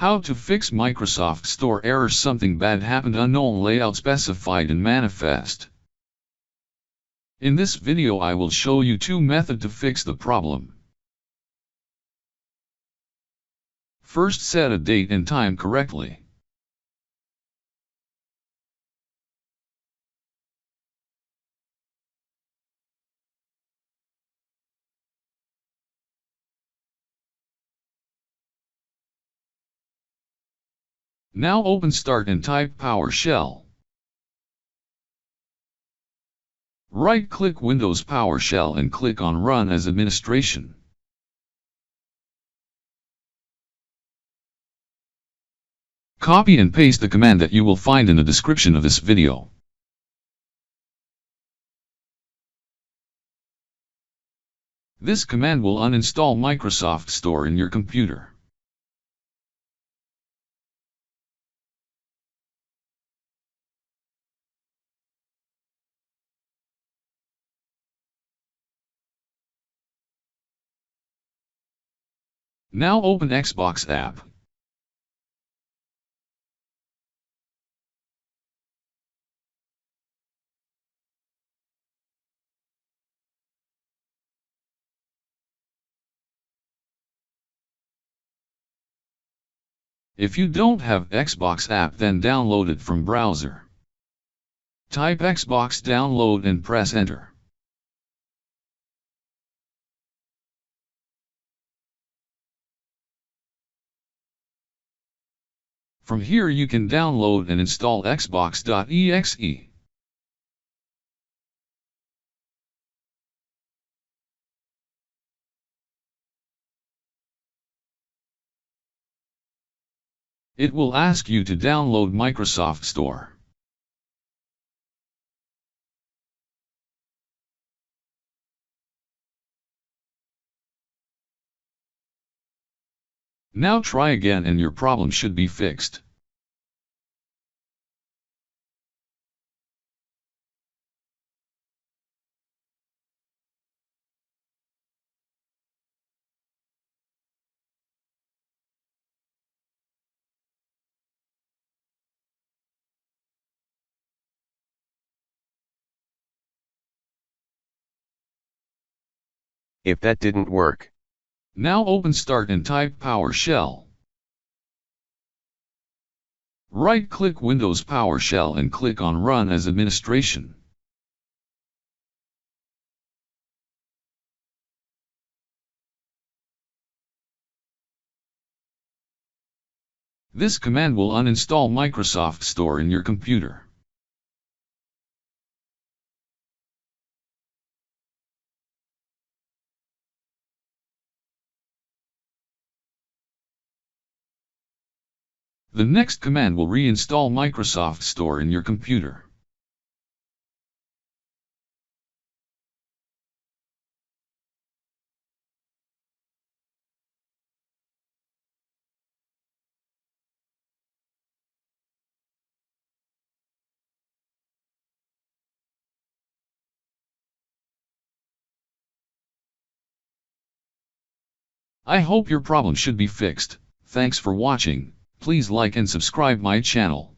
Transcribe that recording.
How to fix Microsoft Store error. Something bad happened. Unknown layout specified in manifest. In this video I will show you two methods to fix the problem. First, set a date and time correctly. Now open Start and type PowerShell. Right-click Windows PowerShell and click on Run as Administration. Copy and paste the command that you will find in the description of this video. This command will uninstall Microsoft Store in your computer. Now open Xbox app. If you don't have Xbox app, then download it from browser. Type Xbox download and press enter. From here you can download and install Xbox.exe. It will ask you to download Microsoft Store. Now try again and your problem should be fixed. If that didn't work, now open Start and type PowerShell. Right-click Windows PowerShell and click on Run as Administration. This command will uninstall Microsoft Store in your computer. The next command will reinstall Microsoft Store in your computer. I hope your problem should be fixed. Thanks for watching. Please like and subscribe my channel.